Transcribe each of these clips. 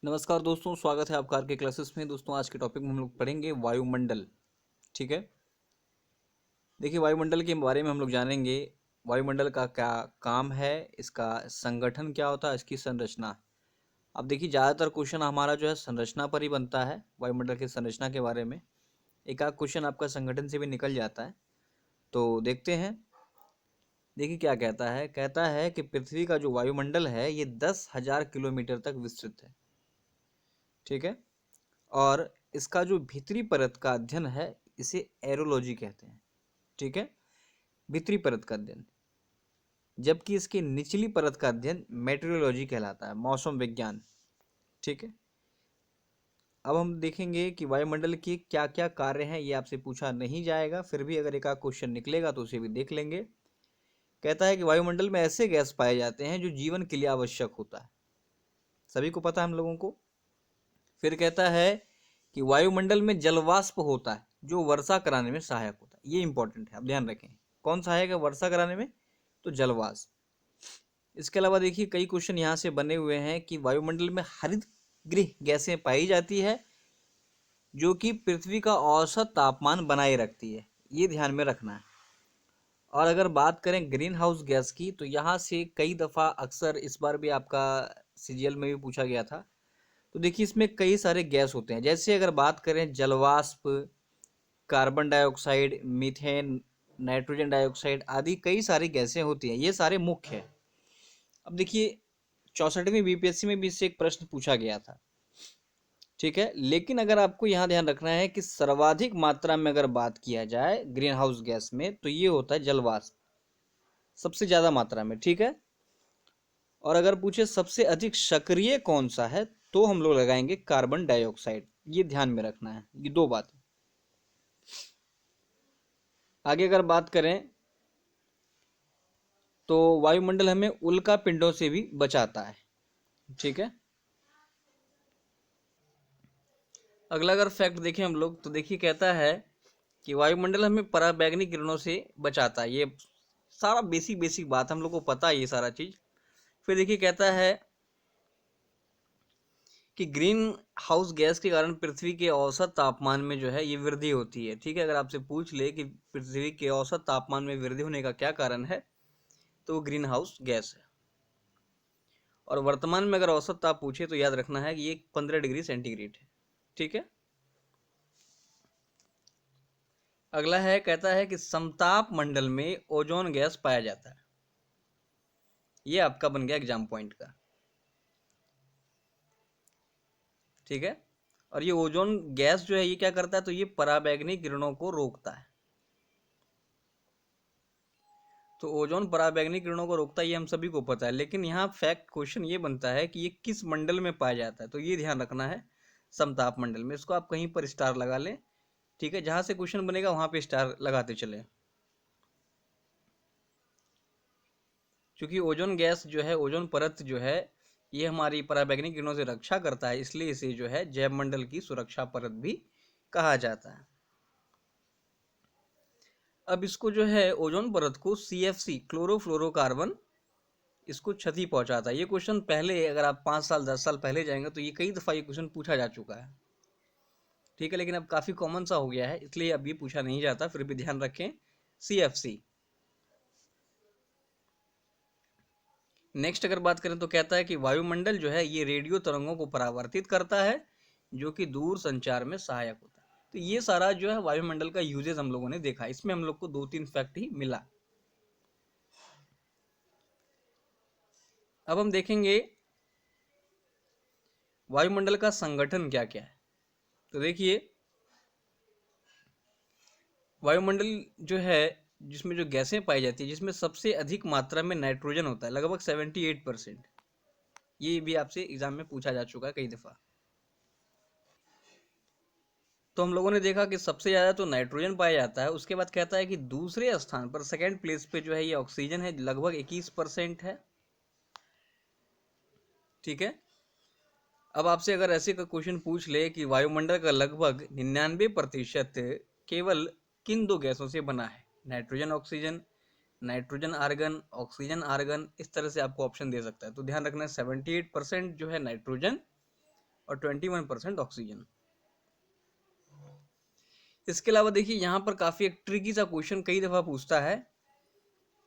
नमस्कार दोस्तों, स्वागत है आपका आर के क्लासेस में। दोस्तों, आज के टॉपिक में हम लोग पढ़ेंगे वायुमंडल। ठीक है। देखिए, वायुमंडल के बारे में हम लोग जानेंगे। वायुमंडल का क्या काम है, इसका संगठन क्या होता है, इसकी संरचना। अब देखिए, ज़्यादातर क्वेश्चन हमारा जो है संरचना पर ही बनता है, वायुमंडल की संरचना के बारे में। एक आध क्वेश्चन आपका संगठन से भी निकल जाता है। तो देखते हैं। देखिए क्या कहता है कि पृथ्वी का जो वायुमंडल है ये 10,000 किलोमीटर तक विस्तृत है। ठीक है। और इसका जो भीतरी परत का अध्ययन है इसे एरोलॉजी कहते हैं। ठीक है। भीतरी परत का अध्ययन, जबकि इसकी निचली परत का अध्ययन मेट्रोलॉजी कहलाता है, मौसम विज्ञान। ठीक है। अब हम देखेंगे कि वायुमंडल के क्या क्या कार्य हैं। ये आपसे पूछा नहीं जाएगा, फिर भी अगर एक आध क्वेश्चन निकलेगा तो उसे भी देख लेंगे। कहता है कि वायुमंडल में ऐसे गैस पाए जाते हैं जो जीवन के लिए आवश्यक होता है, सभी को पता है हम लोगों को। फिर कहता है कि वायुमंडल में जलवाष्प होता है जो वर्षा कराने में सहायक होता है। ये इंपॉर्टेंट है, आप ध्यान रखें। कौन सहायक है वर्षा कराने में? तो जलवाष्प। इसके अलावा देखिए कई क्वेश्चन यहाँ से बने हुए हैं कि वायुमंडल में हरित गृह गैसें पाई जाती है जो कि पृथ्वी का औसत तापमान बनाए रखती है। ये ध्यान में रखना है। और अगर बात करें ग्रीन हाउस गैस की तो यहाँ से कई दफ़ा अक्सर इस बार भी आपका सीजीएल में भी पूछा गया था। तो देखिए इसमें कई सारे गैस होते हैं, जैसे अगर बात करें जलवाष्प, carbon dioxide, methane, nitrogen dioxide आदि कई सारी गैसें होती हैं। ये सारे मुख्य हैं। अब देखिए 64वीं बीपीएससी में भी इससे एक प्रश्न पूछा गया था। ठीक है। लेकिन अगर आपको यहाँ ध्यान रखना है कि सर्वाधिक मात्रा में अगर बात किया जाए ग्रीन हाउस गैस में तो ये होता है जलवाष्प, सबसे ज़्यादा मात्रा में। ठीक है। और अगर पूछे सबसे अधिक सक्रिय कौन सा है तो हम लोग लगाएंगे कार्बन डाइऑक्साइड। ये ध्यान में रखना है, ये दो बात। आगे अगर बात करें तो वायुमंडल हमें उल्का पिंडों से भी बचाता है। ठीक है। अगला अगर फैक्ट देखें हम लोग तो देखिए कहता है कि वायुमंडल हमें पराबैंगनी किरणों से बचाता है। ये सारा बेसिक बेसिक बात हम लोग को पता है, ये सारा चीज। फिर देखिए कहता है कि ग्रीन हाउस गैस के कारण पृथ्वी के औसत तापमान में जो है ये वृद्धि होती है। ठीक है। अगर आपसे पूछ ले कि पृथ्वी के औसत तापमान में वृद्धि होने का क्या कारण है तो वो ग्रीन हाउस गैस है। और वर्तमान में अगर औसत ताप पूछे तो याद रखना है कि ये 15 डिग्री सेंटीग्रेड है। ठीक है। अगला है कहता है कि समताप मंडल में ओजोन गैस पाया जाता है। ये आपका बन गया एग्जाम पॉइंट का। ठीक है। और ये ओजोन गैस जो है ये क्या करता है, तो ये पराबैंगनी किरणों को रोकता है। तो ओजोन पराबैंगनी किरणों को रोकता है, ये हम सभी को पता है। लेकिन यहाँ फैक्ट क्वेश्चन ये बनता है कि ये किस मंडल में पाया जाता है, तो ये ध्यान रखना है। समताप मंडल में। इसको आप कहीं पर स्टार लगा लें। ठीक है। जहां से क्वेश्चन बनेगा वहां पे स्टार लगाते चले। क्योंकि ओजोन गैस जो है, ओजोन परत जो है, ये हमारी पराबैंगनी किरणों से रक्षा करता है, इसलिए इसे जो है जैवमंडल की सुरक्षा परत भी कहा जाता है। अब इसको जो है ओजोन परत को CFC क्लोरोफ्लोरोकार्बन इसको क्षति पहुंचाता है। ये क्वेश्चन पहले अगर आप 5 साल 10 साल पहले जाएंगे तो ये कई दफा ये क्वेश्चन पूछा जा चुका है। ठीक है। लेकिन अब काफी कॉमन सा हो गया है, इसलिए अब ये पूछा नहीं जाता, फिर भी ध्यान रखें CFC। नेक्स्ट अगर बात करें तो कहता है कि वायुमंडल जो है ये रेडियो तरंगों को परावर्तित करता है जो कि दूर संचार में सहायक होता है। तो ये सारा जो है वायुमंडल का यूजेस हम लोगों ने देखा। इसमें हम लोग को 2-3 फैक्ट ही मिला। अब हम देखेंगे वायुमंडल का संगठन क्या क्या है। तो देखिए वायुमंडल जो है जिसमें जो गैसें पाई जाती है, जिसमें सबसे अधिक मात्रा में नाइट्रोजन होता है, लगभग 78%। ये भी आपसे एग्जाम में पूछा जा चुका है कई दफा। तो हम लोगों ने देखा कि सबसे ज़्यादा तो नाइट्रोजन पाया जाता है। उसके बाद कहता है कि दूसरे स्थान पर, सेकेंड प्लेस पे जो है ये ऑक्सीजन है, लगभग 21% है। ठीक है। अब आपसे अगर ऐसे का क्वेश्चन पूछ ले कि वायुमंडल का लगभग 99% केवल किन दो गैसों से बना है, nitrogen oxygen, nitrogen argon, oxygen argon, इस तरह से आपको ऑप्शन दे सकता है। तो ध्यान रखना 78% जो है नाइट्रोजन और 21% ऑक्सीजन। इसके अलावा देखिए यहाँ पर काफ़ी एक ट्रिकी सा क्वेश्चन कई दफ़ा पूछता है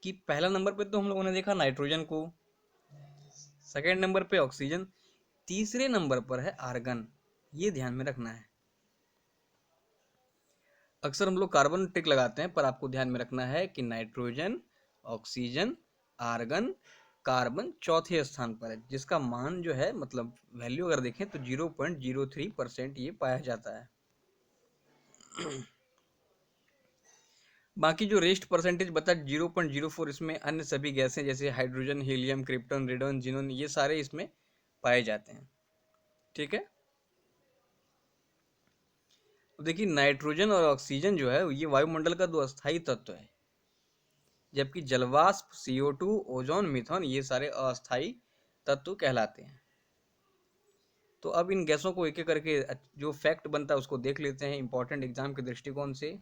कि पहला नंबर पे तो हम लोगों ने देखा नाइट्रोजन को, सेकेंड नंबर पे ऑक्सीजन, तीसरे नंबर पर है आर्गन। ये ध्यान में रखना है। अक्सर हम लोग कार्बन टिक लगाते हैं, पर आपको ध्यान में रखना है कि नाइट्रोजन, ऑक्सीजन, आर्गन, कार्बन चौथे स्थान पर है, जिसका मान जो है मतलब वैल्यू अगर देखें तो 0.03% ये पाया जाता है। बाकी जो रेस्ट परसेंटेज बता 0.04, इसमें अन्य सभी गैसें जैसे हाइड्रोजन, हीलियम, क्रिप्टन, रेडन, जिनोन, ये सारे इसमें पाए जाते हैं। ठीक है, देखिए नाइट्रोजन और ऑक्सीजन जो है ये वायुमंडल का दो अस्थायी तत्व है, जबकि जलवाष्प, CO2, ओजोन, मीथेन ये सारे अस्थायी तत्व कहलाते हैं। तो अब इन गैसों को एक एक करके जो फैक्ट बनता है उसको देख लेते हैं इंपॉर्टेंट एग्जाम के दृष्टिकोण से।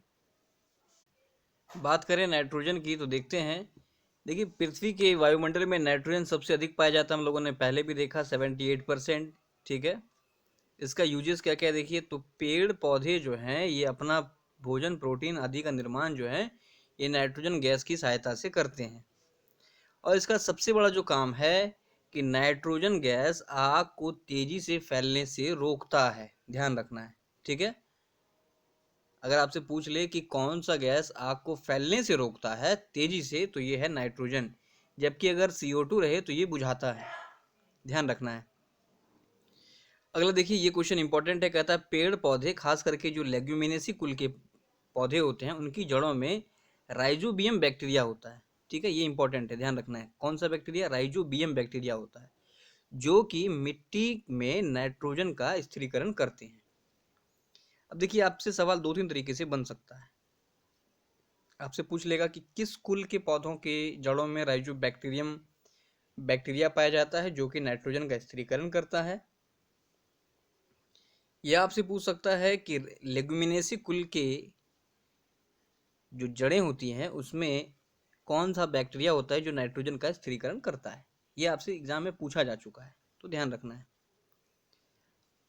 बात करें नाइट्रोजन की तो देखते हैं, देखिए पृथ्वी के वायुमंडल में नाइट्रोजन सबसे अधिक पाया जाता है, हम लोगों ने पहले भी देखा 78%। ठीक है, इसका यूजेस क्या क्या है देखिए, तो पेड़ पौधे जो हैं ये अपना भोजन, प्रोटीन आदि का निर्माण जो है ये नाइट्रोजन गैस की सहायता से करते हैं। और इसका सबसे बड़ा जो काम है कि नाइट्रोजन गैस आग को तेजी से फैलने से रोकता है, ध्यान रखना है। ठीक है, अगर आपसे पूछ ले कि कौन सा गैस आग को फैलने से रोकता है तेजी से, तो ये है नाइट्रोजन, जबकि अगर CO2 रहे तो ये बुझाता है, ध्यान रखना है। अगला देखिए ये क्वेश्चन इंपॉर्टेंट है, कहता है पेड़ पौधे खास करके जो लेग्यूमिनेसी कुल के पौधे होते हैं उनकी जड़ों में राइजोबियम बैक्टीरिया होता है। ठीक है, ये इंपॉर्टेंट है, ध्यान रखना है। कौन सा बैक्टीरिया? राइजोबियम बैक्टीरिया होता है, जो कि मिट्टी में नाइट्रोजन का स्थिरीकरण करते हैं। अब देखिए आपसे सवाल दो तीन तरीके से बन सकता है। आपसे पूछ लेगा कि किस कुल के पौधों के जड़ों में राइजो बैक्टीरिया पाया जाता है जो कि नाइट्रोजन का स्थिरीकरण करता है। यह आपसे पूछ सकता है कि लेगुमिनेसी कुल के जो जड़ें होती हैं उसमें कौन सा बैक्टीरिया होता है जो नाइट्रोजन का स्थिरीकरण करता है। यह आपसे एग्जाम में पूछा जा चुका है, तो ध्यान रखना है।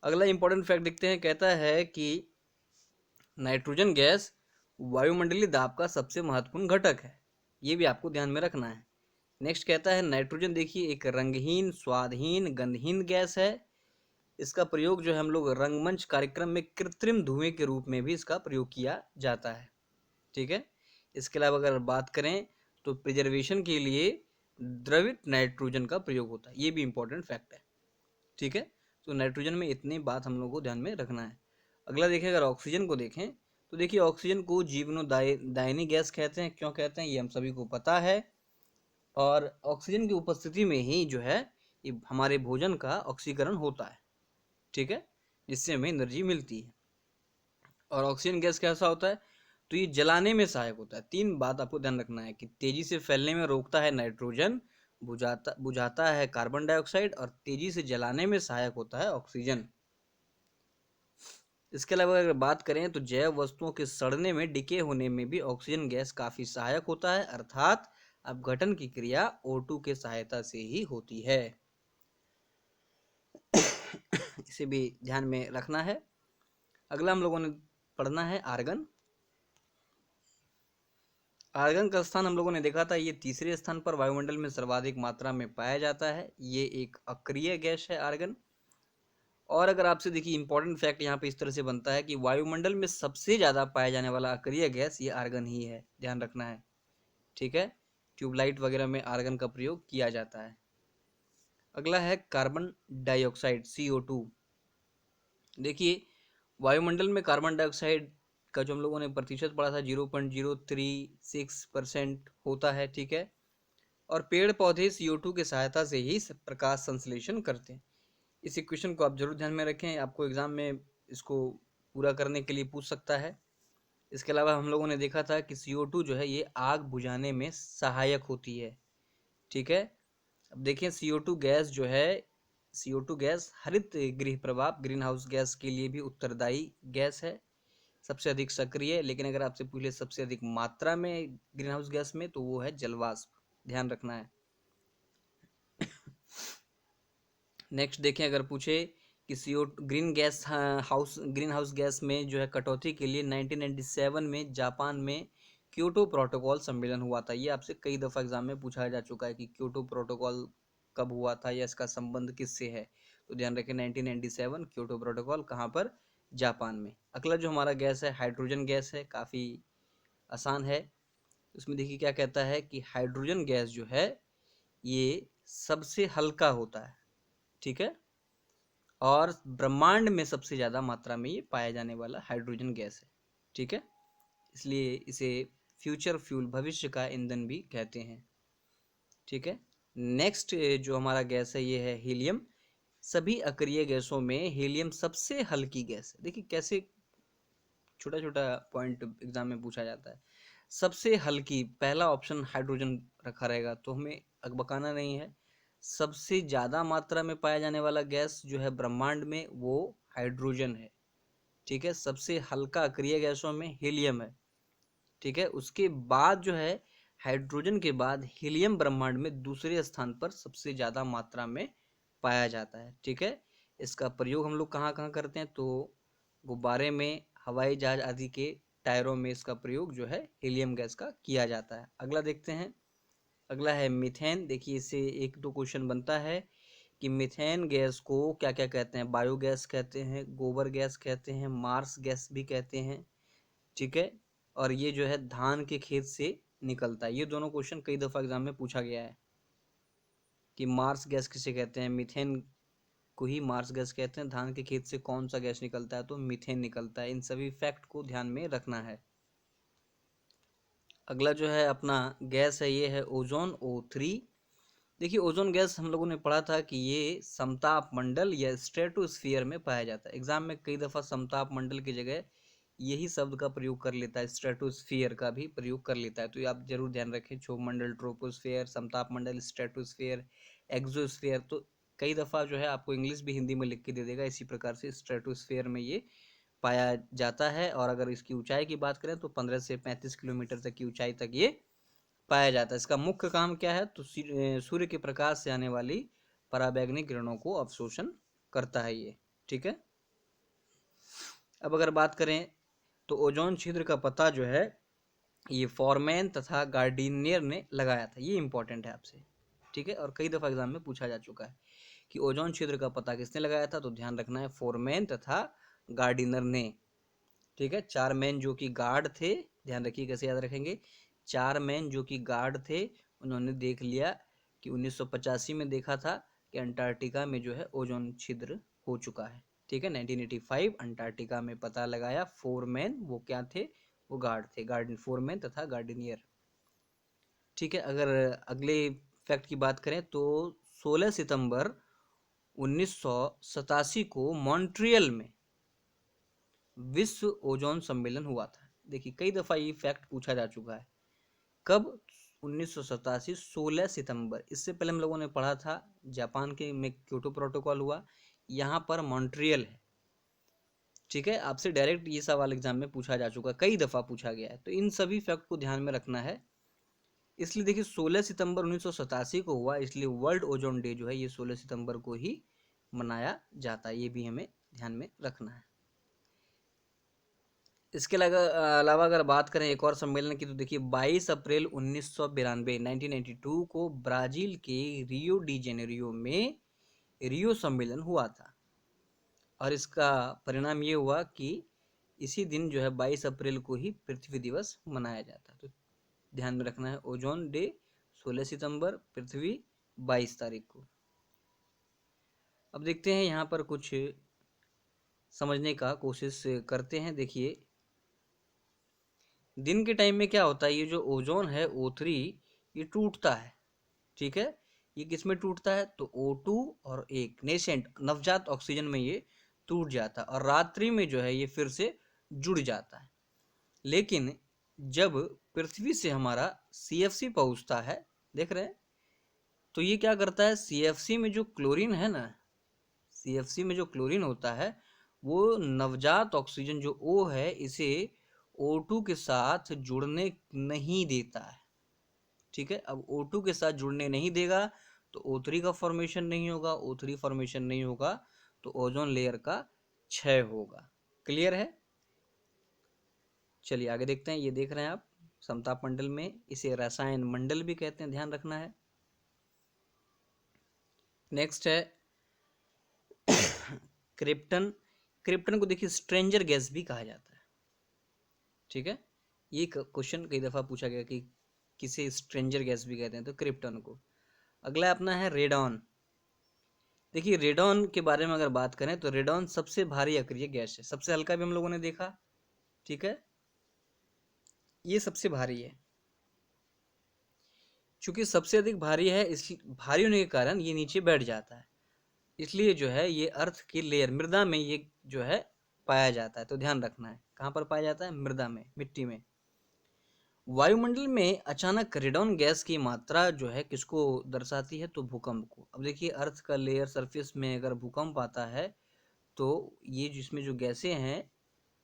अगला इंपॉर्टेंट फैक्ट देखते हैं, कहता है कि नाइट्रोजन गैस वायुमंडलीय दाब का सबसे महत्वपूर्ण घटक है, ये भी आपको ध्यान में रखना है। नेक्स्ट कहता है नाइट्रोजन देखिए एक रंगहीन, स्वादहीन, गंधहीन गैस है। इसका प्रयोग जो है हम लोग रंगमंच कार्यक्रम में कृत्रिम धुएं के रूप में भी इसका प्रयोग किया जाता है। ठीक है, इसके अलावा अगर बात करें तो प्रिजर्वेशन के लिए द्रवित नाइट्रोजन का प्रयोग होता है, ये भी इंपॉर्टेंट फैक्ट है। ठीक है, तो नाइट्रोजन में इतनी बात हम लोग को ध्यान में रखना है। अगला देखें, अगर ऑक्सीजन को देखें तो देखिए ऑक्सीजन को जीवनोदायिनी गैस कहते हैं। क्यों कहते हैं ये हम सभी को पता है। और ऑक्सीजन की उपस्थिति में ही जो है ये हमारे भोजन का ऑक्सीकरण होता है। ठीक है, जिससे हमें एनर्जी मिलती है। और ऑक्सीजन गैस कैसा होता है, तो ये जलाने में सहायक होता है। तीन बात आपको ध्यान रखना है कि तेजी से फैलने में रोकता है नाइट्रोजन, बुझाता है कार्बन डाइऑक्साइड, और तेजी से जलाने में सहायक होता है ऑक्सीजन। इसके अलावा अगर बात करें तो जैव वस्तुओं के सड़ने में, डिके होने में भी ऑक्सीजन गैस काफ़ी सहायक होता है, अर्थात अपघटन की क्रिया O2 के सहायता से ही होती है। इसे भी ध्यान में रखना है। अगला हम लोगों ने पढ़ना है आर्गन। आर्गन का स्थान हम लोगों ने देखा था, ये तीसरे स्थान पर वायुमंडल में सर्वाधिक मात्रा में पाया जाता है। ये एक अक्रिय गैस है आर्गन। और अगर आपसे देखिए इंपॉर्टेंट फैक्ट यहाँ पे इस तरह से बनता है कि वायुमंडल में सबसे ज़्यादा पाया जाने वाला अक्रिय गैस ये आर्गन ही है, ध्यान रखना है। ठीक है, ट्यूबलाइट वगैरह में आर्गन का प्रयोग किया जाता है। अगला है कार्बन डाइऑक्साइड, CO2। देखिए वायुमंडल में कार्बन डाइऑक्साइड का जो हम लोगों ने प्रतिशत पढ़ा था 0.036% होता है। ठीक है, और पेड़ पौधे CO2 की सहायता से ही प्रकाश संश्लेषण करते हैं। इस इक्वेशन को आप जरूर ध्यान में रखें, आपको एग्जाम में इसको पूरा करने के लिए पूछ सकता है। इसके अलावा हम लोगों ने देखा था कि CO2 जो है ये आग बुझाने में सहायक होती है। ठीक है, अब देखिए CO2 गैस जो है, CO2 गैस हरित गृह प्रभाव, ग्रीन हाउस गैस के लिए भी उत्तरदायी गैस है, सबसे अधिक सक्रिय। लेकिन अगर आपसे पूछे सबसे अधिक मात्रा में ग्रीन हाउस गैस में, तो वो है जलवाष्प, ध्यान रखना है। नेक्स्ट देखें, अगर पूछे कि CO ग्रीन हाउस गैस में जो है कटौती के लिए 1997 में जापान में क्योटो प्रोटोकॉल सम्मेलन हुआ था। ये आपसे कई दफ़ा एग्जाम में पूछा जा चुका है कि क्योटो प्रोटोकॉल कब हुआ था या इसका संबंध किससे है। तो ध्यान रखें 1997 क्योटो प्रोटोकॉल कहाँ पर, जापान में। अगला जो हमारा गैस है हाइड्रोजन गैस है, काफ़ी आसान है। उसमें देखिए क्या कहता है कि हाइड्रोजन गैस जो है ये सबसे हल्का होता है, ठीक है, और ब्रह्मांड में सबसे ज़्यादा मात्रा में ये पाया जाने वाला हाइड्रोजन गैस है, ठीक है। इसलिए इसे फ्यूचर फ्यूल, भविष्य का ईंधन भी कहते हैं, ठीक है। नेक्स्ट जो हमारा गैस है ये है हीलियम। सभी अक्रिय गैसों में हीलियम सबसे हल्की गैस है। देखिए कैसे छोटा छोटा पॉइंट एग्जाम में पूछा जाता है। सबसे हल्की, पहला ऑप्शन हाइड्रोजन रखा रहेगा तो हमें अकबकाना नहीं है। सबसे ज़्यादा मात्रा में पाया जाने वाला गैस जो है ब्रह्मांड में वो हाइड्रोजन है, ठीक है। सबसे हल्का अक्रिय गैसों में हीलियम है, ठीक है। उसके बाद जो है हाइड्रोजन के बाद हीलियम ब्रह्मांड में दूसरे स्थान पर सबसे ज़्यादा मात्रा में पाया जाता है, ठीक है। इसका प्रयोग हम लोग कहाँ कहाँ करते हैं, तो गुब्बारे में, हवाई जहाज आदि के टायरों में इसका प्रयोग जो है हीलियम गैस का किया जाता है। अगला देखते हैं, अगला है मीथेन। देखिए इससे एक दो क्वेश्चन बनता है कि मीथेन गैस को क्या क्या कहते हैं। बायोगैस कहते हैं, गोबर गैस कहते हैं, मार्स गैस भी कहते हैं, ठीक है। और ये जो है धान के खेत से निकलता है। ये दोनों क्वेश्चन कई दफ़ा एग्जाम में पूछा गया है कि मार्स गैस किसे कहते हैं, मीथेन को ही मार्स गैस कहते हैं। धान के खेत से कौन सा गैस निकलता है, तो मीथेन निकलता है। इन सभी फैक्ट को ध्यान में रखना है। अगला जो है अपना गैस है ये है ओजोन, O3। देखिए ओजोन गैस हम लोगों ने पढ़ा था कि ये समताप मंडल या स्ट्रेटोस्फियर में पाया जाता है। एग्जाम में कई दफ़ा समताप मंडल की जगह यही शब्द का प्रयोग कर लेता है, स्ट्रेटोस्फियर का भी प्रयोग कर लेता है। तो ये आप जरूर ध्यान रखें, क्षोभ मंडल, ट्रोपोस्फियर, समताप मंडल, स्ट्रेटोस्फियर, एक्सोस्फियर। तो कई दफ़ा जो है आपको इंग्लिश भी हिंदी में लिख के दे देगा। इसी प्रकार से स्ट्रेटोस्फियर में ये पाया जाता है। और अगर इसकी ऊंचाई की बात करें तो 15 से 35 किलोमीटर तक की ऊंचाई तक ये पाया जाता है। इसका मुख्य काम क्या है, तो सूर्य के प्रकाश से आने वाली पराबैंगनी किरणों को अवशोषण करता है ये, ठीक है। अब अगर बात करें तो ओजोन छिद्र का पता जो है ये फॉरमैन तथा गार्डिनियर ने लगाया था। ये इंपॉर्टेंट है आपसे, ठीक है, और कई दफ़ा एग्जाम में पूछा जा चुका है कि ओजोन छिद्र का पता किसने लगाया था। तो ध्यान रखना है फॉरमैन तथा गार्डिनर ने, ठीक है। 4 मैन जो कि गार्ड थे, ध्यान रखिए कैसे याद रखेंगे। 4 मैन जो कि गार्ड थे, उन्होंने देख लिया कि 1985 में देखा था कि अंटार्कटिका में जो है ओजोन छिद्र हो चुका है, ठीक है। 1985 अंटार्कटिका में पता लगाया। 4 मैन वो क्या थे, वो गार्ड थे, गार्डन, 4 मैन तथा गार्डिनियर, ठीक है। अगर अगले फैक्ट की बात करें तो 16 सितंबर 1987 को मॉन्ट्रियल में विश्व ओजोन सम्मेलन हुआ था। देखिए कई दफ़ा ये फैक्ट पूछा जा चुका है। कब, 1987 16 सितंबर। इससे पहले हम लोगों ने पढ़ा था जापान के में क्योटो प्रोटोकॉल हुआ, यहाँ पर मॉन्ट्रियल है, ठीक है। आपसे डायरेक्ट ये सवाल एग्जाम में पूछा जा चुका, कई दफ़ा पूछा गया है। तो इन सभी फैक्ट को ध्यान में रखना है। इसलिए देखिए 16 सितंबर 1987 को हुआ, इसलिए वर्ल्ड ओजोन डे जो है ये 16 सितंबर को ही मनाया जाता है। ये भी हमें ध्यान में रखना है। इसके अलावा अगर बात करें एक और सम्मेलन की तो देखिए 22 अप्रैल 1992 को ब्राज़ील के रियो डी जेनेरियो में रियो सम्मेलन हुआ था। और इसका परिणाम ये हुआ कि इसी दिन जो है 22 अप्रैल को ही पृथ्वी दिवस मनाया जाता है। तो ध्यान में रखना है ओजोन डे 16 सितंबर, पृथ्वी 22 तारीख को। अब देखते हैं यहाँ पर कुछ समझने का कोशिश करते हैं। देखिए दिन के टाइम में क्या होता है, ये जो ओजोन है O3 ये टूटता है, ठीक है। ये किस में टूटता है, तो O2 और एक नेसेंट नवजात ऑक्सीजन में ये टूट जाता है। और रात्रि में जो है ये फिर से जुड़ जाता है। लेकिन जब पृथ्वी से हमारा CFC पहुंचता है, देख रहे हैं, तो ये क्या करता है, CFC में जो क्लोरीन है ना, CFC में जो क्लोरीन होता है वो नवजात ऑक्सीजन जो O है इसे O2 के साथ जुड़ने नहीं देता है, ठीक है। अब O2 के साथ जुड़ने नहीं देगा तो O3 का फॉर्मेशन नहीं होगा, O3 फॉर्मेशन नहीं होगा तो ओजोन लेयर का क्षय होगा। क्लियर है? चलिए आगे देखते हैं। ये देख रहे हैं आप समताप मंडल में, इसे रसायन मंडल भी कहते हैं, ध्यान रखना है। नेक्स्ट है क्रिप्टन। क्रिप्टन को देखिए स्ट्रेंजर गैस भी कहा जाता है। ठीक है, ये क्वेश्चन कई दफा पूछा गया कि किसे स्ट्रेंजर गैस भी कहते हैं, तो क्रिप्टन को। अगला अपना है रेडॉन। देखिए रेडॉन के बारे में अगर बात करें तो रेडॉन सबसे भारी अक्रिय गैस है, सबसे हल्का भी हम लोगों ने देखा। ठीक है, ये सबसे भारी है। चूंकि सबसे अधिक भारी है, इस भारी होने के कारण ये नीचे बैठ जाता है, इसलिए जो है ये अर्थ की लेयर मृदा में ये जो है पाया जाता है। तो ध्यान रखना है, कहाँ पर पाया जाता है? मृदा में, मिट्टी में। वायुमंडल में अचानक रेडॉन गैस की मात्रा जो है किसको दर्शाती है? तो भूकंप को। अब देखिए अर्थ का लेयर सरफेस में अगर भूकंप आता है तो ये जिसमें जो गैसें हैं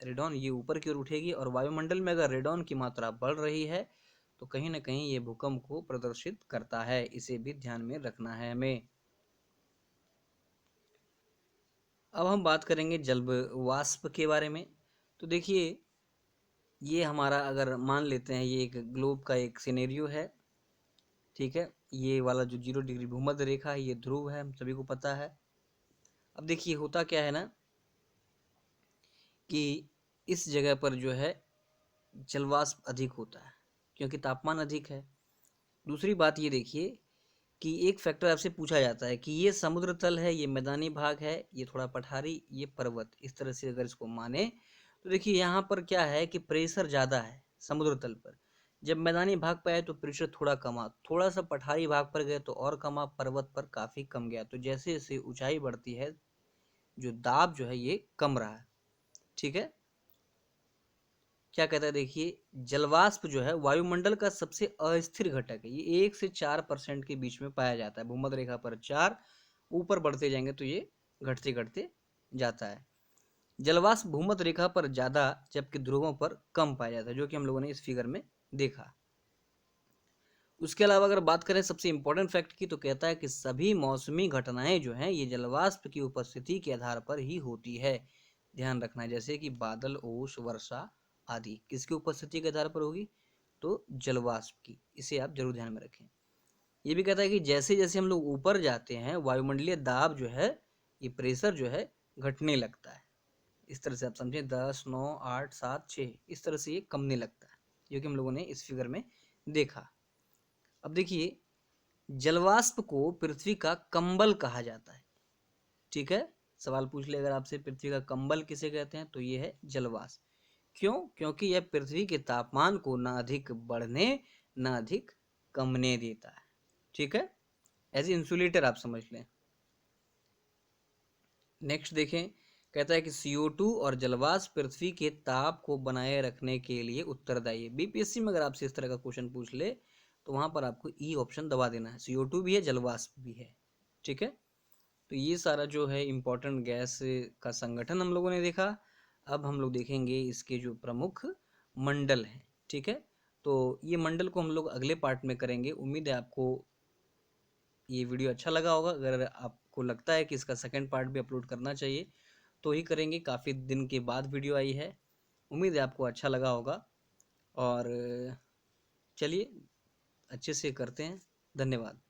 रेडॉन, ये ऊपर की ओर उठेगी, और वायुमंडल में अगर रेडॉन की मात्रा बढ़ रही है तो कहीं ना कहीं ये भूकंप को प्रदर्शित करता है। इसे भी ध्यान में रखना है हमें। अब हम बात करेंगे जल वाष्प के बारे में। तो देखिए ये हमारा, अगर मान लेते हैं ये एक ग्लोब का एक सिनेरियो है। ठीक है, ये वाला जो 0 डिग्री भूमध्य रेखा है ये ध्रुव है, हम सभी को पता है। अब देखिए होता क्या है ना कि इस जगह पर जो है जलवाष्प अधिक होता है क्योंकि तापमान अधिक है। दूसरी बात ये देखिए कि एक फैक्टर आपसे पूछा जाता है कि ये समुद्र तल है, ये मैदानी भाग है, ये थोड़ा पठारी, ये पर्वत, इस तरह से अगर इसको माने तो देखिए यहाँ पर क्या है कि प्रेशर ज़्यादा है समुद्र तल पर। जब मैदानी भाग पे आए तो प्रेशर थोड़ा कमा, थोड़ा सा पठारी भाग पर गए तो और कमा, पर्वत पर काफ़ी कम गया। तो जैसे जैसे ऊंचाई बढ़ती है जो दाब जो है ये कम रहा है। ठीक है, क्या कहता है देखिए, जलवाष्प जो है वायुमंडल का सबसे अस्थिर घटक है। ये 1 से 4% के बीच में पाया जाता है। भूमध्य रेखा पर 4, ऊपर बढ़ते जाएंगे तो ये घटते घटते जाता है। जलवाष्प भूमध्य रेखा पर ज्यादा जबकि ध्रुवों पर कम पाया जाता है, जो कि हम लोगों ने इस फिगर में देखा। उसके अलावा अगर बात करें सबसे इंपॉर्टेंट फैक्ट की, तो कहता है कि सभी मौसमी घटनाएं जो हैं ये जलवाष्प की उपस्थिति के आधार पर ही होती है। ध्यान रखना है, जैसे कि बादल, ओस, वर्षा आदि किसकी उपस्थिति के आधार पर होगी? तो जलवाष्प की। इसे आप जरूर ध्यान में रखें। ये भी कहता है कि जैसे जैसे हम लोग ऊपर जाते हैं वायुमंडलीय दाब जो है, ये प्रेशर जो है घटने लगता है। इस तरह से आप समझें, 10, 9, 8, 7, 6, इस तरह से ये कमने लगता है, जो कि हम लोगों ने इस फिगर में देखा। अब देखिए जलवाष्प को पृथ्वी का कंबल कहा जाता है। ठीक है, सवाल पूछ ले अगर आपसे, पृथ्वी का कंबल किसे कहते हैं? तो ये है जलवाष्प। क्यों? क्योंकि यह पृथ्वी के तापमान को ना अधिक बढ़ने ना अधिक कमने देता है। ठीक है, एज इंसुलेटर आप समझ लें। नेक्स्ट देखें, कहता है कि CO2 और जलवाष्प पृथ्वी के ताप को बनाए रखने के लिए उत्तरदायी है। बीपीएससी में अगर आपसे इस तरह का क्वेश्चन पूछ ले तो वहां पर आपको ई ऑप्शन दबा देना है। CO2 भी है, जलवाष्प भी है। ठीक है, तो ये सारा जो है इम्पोर्टेंट गैस का संगठन हम लोगों ने देखा। अब हम लोग देखेंगे इसके जो प्रमुख मंडल हैं। ठीक है, तो ये मंडल को हम लोग अगले पार्ट में करेंगे। उम्मीद है आपको ये वीडियो अच्छा लगा होगा। अगर आपको लगता है कि इसका सेकंड पार्ट भी अपलोड करना चाहिए तो ही करेंगे, काफ़ी दिन के बाद वीडियो आई है। उम्मीद है आपको अच्छा लगा होगा, और चलिए अच्छे से करते हैं। धन्यवाद।